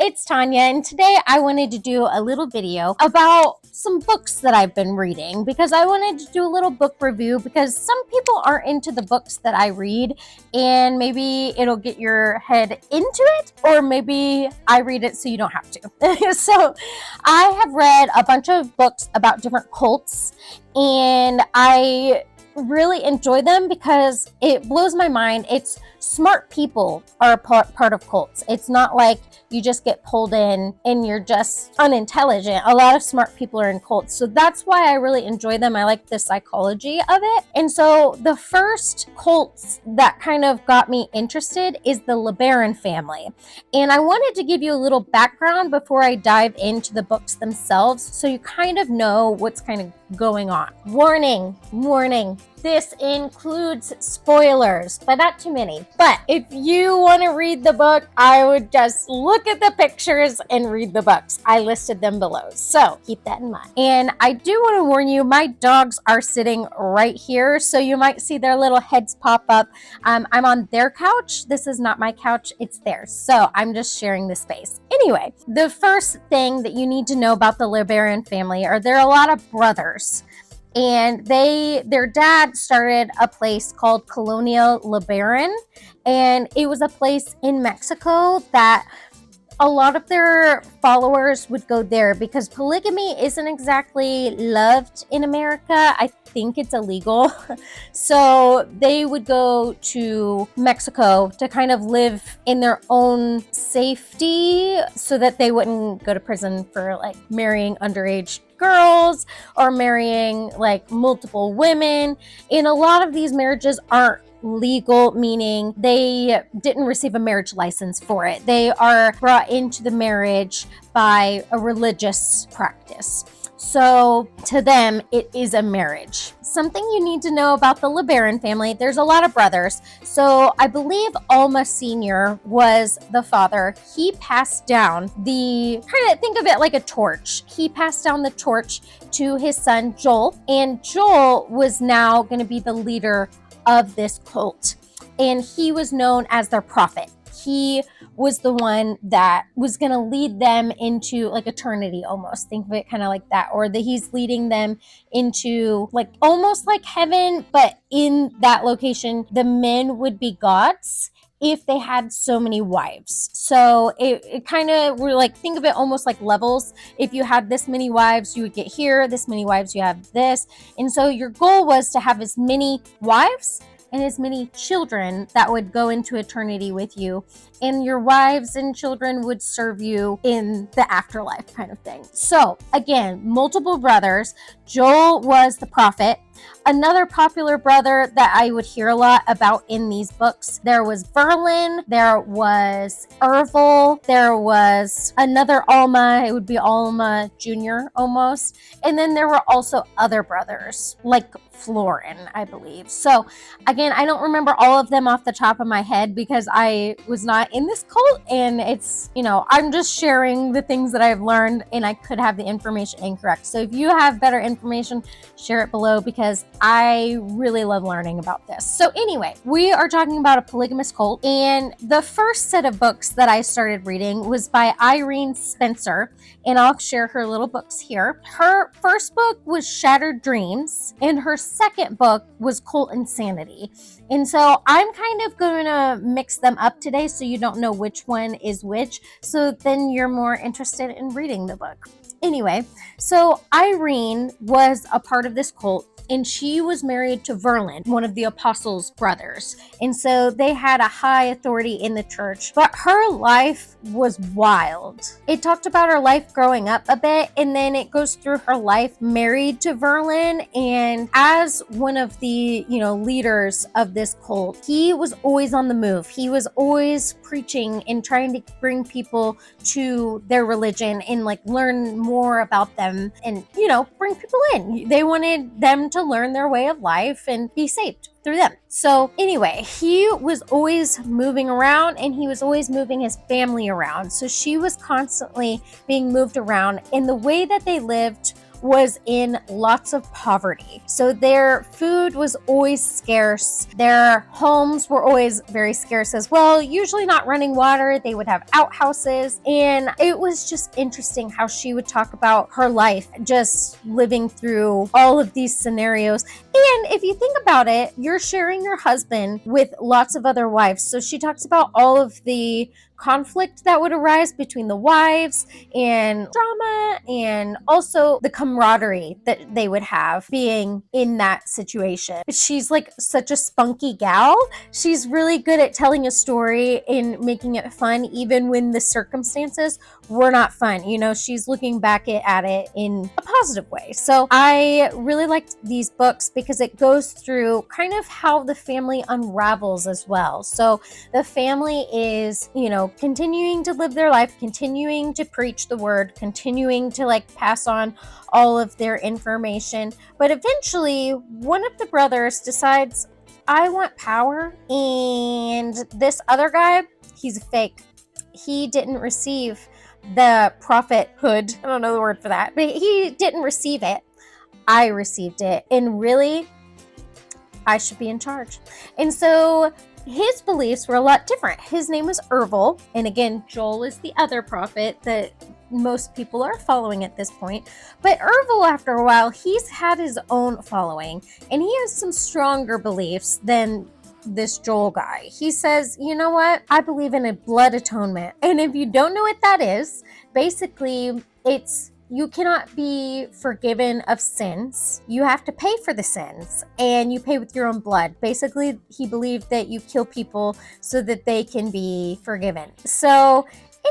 it's Tanya, and today I wanted to do a little video about some books that I've been reading because I wanted to do a little book review because some people aren't into the books that I read, and maybe it'll get your head into it, or maybe I read it so you don't have to. So I have read a bunch of books about different cults, and I really enjoy them because it blows my mind. It's smart people are a part of cults. It's not like you just get pulled in and you're just unintelligent. A lot of smart people are in cults. So that's why I really enjoy them. I like the psychology of it. And so the first cults that kind of got me interested is the Lebaron family. And I wanted to give you a little background before I dive into the books themselves so you kind of know what's kind of going on. Warning. This includes spoilers, but not too many. But if you want to read the book, I would just look at the pictures and read the books. I listed them below, so keep that in mind. And I do want to warn you, my dogs are sitting right here, so you might see their little heads pop up. I'm on their couch. This is not my couch, it's theirs. So I'm just sharing the space. Anyway, the first thing that you need to know about the Lebaron family are there are a lot of brothers. And their dad started a place called Colonial Lebaron, and it was a place in Mexico that a lot of their followers would go there because polygamy isn't exactly loved in America. I think it's illegal. So they would go to Mexico to kind of live in their own safety so that they wouldn't go to prison for like marrying underage girls or marrying like multiple women. And a lot of these marriages aren't legal, meaning they didn't receive a marriage license for it. They are brought into the marriage by a religious practice. So to them, it is a marriage. Something you need to know about the Lebaron family, there's a lot of brothers. So I believe Alma Sr. was the father. He passed down kind of think of it like a torch. He passed down the torch to his son, Joel. And Joel was now going to be the leader of this cult. And he was known as their prophet. He was the one that was going to lead them into like eternity almost. Think of it kind of like that. Or that he's leading them into like almost like heaven, but in that location, the men would be gods if they had so many wives. So it kind of, we're like, think of it almost like levels. If you had this many wives, you would get here. This many wives, you have this. And so your goal was to have as many wives and as many children that would go into eternity with you. And your wives and children would serve you in the afterlife kind of thing. So again, multiple brothers. Joel was the prophet. Another popular brother that I would hear a lot about in these books, there was Verlin, there was Ervil, there was another Alma, it would be Alma Jr. almost. And then there were also other brothers, like Florin, I believe. So again, I don't remember all of them off the top of my head because I was not in this cult, and it's, I'm just sharing the things that I've learned, and I could have the information incorrect. So if you have better information, share it below because I really love learning about this. So anyway, we are talking about a polygamist cult, and the first set of books that I started reading was by Irene Spencer, and I'll share her little books here. Her first book was Shattered Dreams, and her second book was Cult Insanity. And so I'm kind of going to mix them up today so you don't know which one is which, so then you're more interested in reading the book. Anyway, so Irene was a part of this cult, and she was married to Verlin, one of the apostles' brothers. And so they had a high authority in the church, but her life was wild. It talked about her life growing up a bit, and then it goes through her life married to Verlin. And as one of the, leaders of this cult, he was always on the move. He was always preaching and trying to bring people to their religion and like learn more about them and, bring people in. They wanted them to learn their way of life and be saved through them. So anyway, he was always moving around, and he was always moving his family around. So she was constantly being moved around, and the way that they lived was in lots of poverty. So their food was always scarce. Their homes were always very scarce as well, usually not running water. They would have outhouses. And it was just interesting how she would talk about her life, just living through all of these scenarios. And if you think about it, you're sharing your husband with lots of other wives. So she talks about all of the conflict that would arise between the wives and drama, and also the camaraderie that they would have being in that situation. She's like such a spunky gal. She's really good at telling a story and making it fun, even when the circumstances were not fun. You know, she's looking back at it in a positive way. So I really liked these books because it goes through kind of how the family unravels as well. So the family is, you know, continuing to live their life, continuing to preach the word, continuing to like pass on all of their information. But eventually, one of the brothers decides, I want power. And this other guy, he's a fake. He didn't receive the prophethood. I don't know the word for that, but he didn't receive it. I received it. And really, I should be in charge. And so his beliefs were a lot different. His name was Ervil. And again, Joel is the other prophet that most people are following at this point. But Ervil, after a while, he's had his own following. And he has some stronger beliefs than this Joel guy. He says, you know what? I believe in a blood atonement. And if you don't know what that is, basically it's you cannot be forgiven of sins. You have to pay for the sins, and you pay with your own blood. Basically, he believed that you kill people so that they can be forgiven. So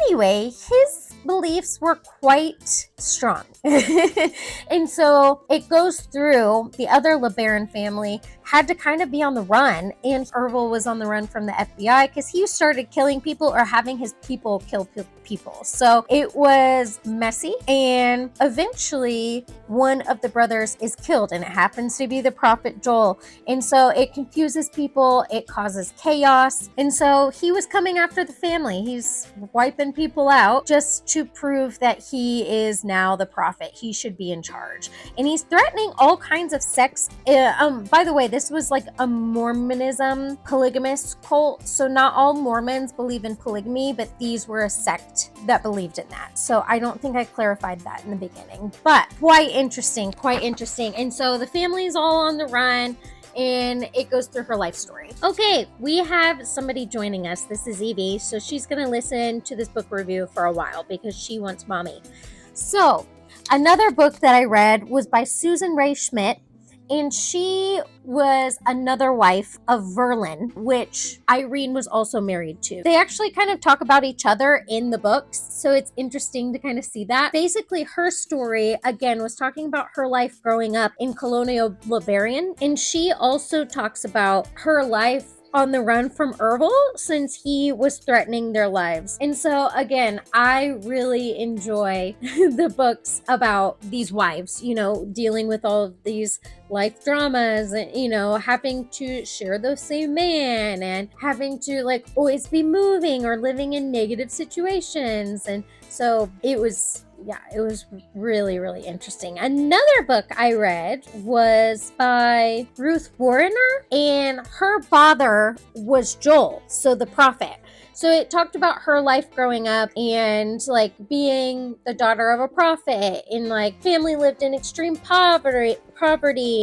anyway, his beliefs were quite strong. And so it goes through the other Lebaron family had to kind of be on the run, and Ervil was on the run from the FBI because he started killing people or having his people kill people. So it was messy, and eventually one of the brothers is killed, and it happens to be the prophet Joel. And so it confuses people, it causes chaos, and so he was coming after the family. He's wiping people out just to prove that he is now the prophet. He should be in charge, and he's threatening all kinds of sects. By the way, this was like a Mormonism polygamist cult, so not all Mormons believe in polygamy, but these were a sect that believed in that. So I don't think I clarified that in the beginning, but quite interesting. And so the family's all on the run, and it goes through her life story. Okay, we have somebody joining us. This is Evie, so she's gonna listen to this book review for a while because she wants mommy. So another book that I read was by Susan Ray Schmidt, and she was another wife of Verlin, which Irene was also married to. They actually kind of talk about each other in the books, so it's interesting to kind of see that. Basically, her story, again, was talking about her life growing up in colonial Lebaron, and she also talks about her life on the run from Ervil since he was threatening their lives. And so again, I really enjoy the books about these wives, you know, dealing with all of these life dramas and, you know, having to share the same man and having to like always be moving or living in negative situations. And so it was really, really interesting. Another book I read was by Ruth Wariner, and her father was Joel, so the prophet. So it talked about her life growing up and like being the daughter of a prophet, and like family lived in extreme poverty,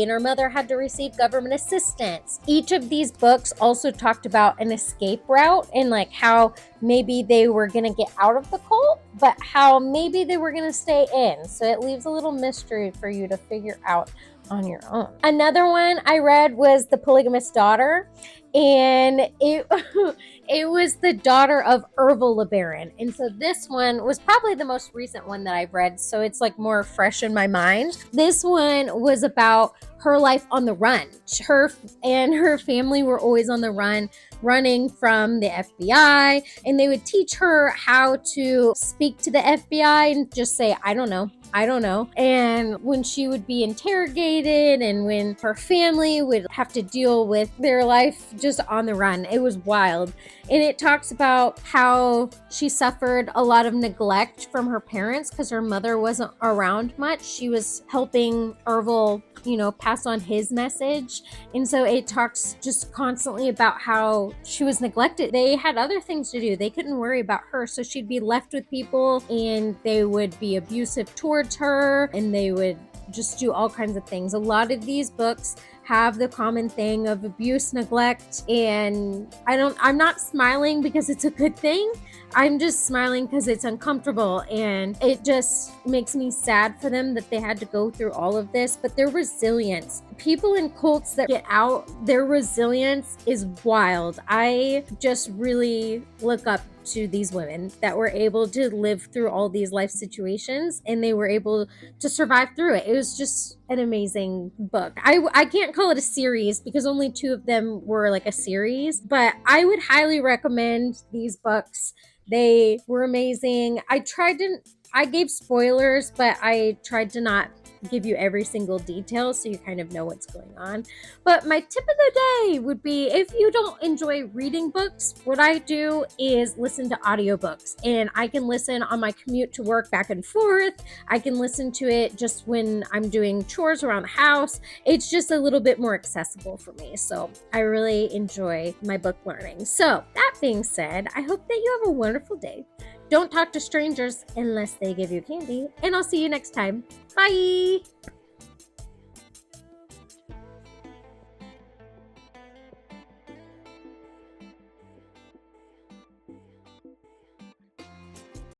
and her mother had to receive government assistance. Each of these books also talked about an escape route and like how maybe they were going to get out of the cult, but how maybe they were going to stay in. So it leaves a little mystery for you to figure out on your own. Another one I read was The Polygamist Daughter, and it was the daughter of Ervil Lebaron. And so this one was probably the most recent one that I've read, so it's like more fresh in my mind. This one was about her life on the run. Her and her family were always on the run, running from the FBI, and they would teach her how to speak to the FBI and just say, I don't know. And when she would be interrogated isolated and when her family would have to deal with their life just on the run. It was wild. And it talks about how she suffered a lot of neglect from her parents because her mother wasn't around much. She was helping Ervil, pass on his message. And so it talks just constantly about how she was neglected. They had other things to do. They couldn't worry about her. So she'd be left with people and they would be abusive towards her and they would just do all kinds of things. A lot of these books have the common thing of abuse, neglect, and I'm not smiling because it's a good thing. I'm just smiling because it's uncomfortable and it just makes me sad for them that they had to go through all of this, but their resilience, people in cults that get out, their resilience is wild. I just really look up to these women that were able to live through all these life situations and they were able to survive through it. It was just an amazing book. I can't call it a series because only 2 of them were like a series, but I would highly recommend these books. They were amazing. I gave spoilers, but I tried to not give you every single detail so you kind of know what's going on. But my tip of the day would be, if you don't enjoy reading books, what I do is listen to audiobooks, and I can listen on my commute to work back and forth. I can listen to it just when I'm doing chores around the house. It's just a little bit more accessible for me. So I really enjoy my book learning. So that being said, I hope that you have a wonderful day. Don't talk to strangers unless they give you candy, and I'll see you next time. Bye!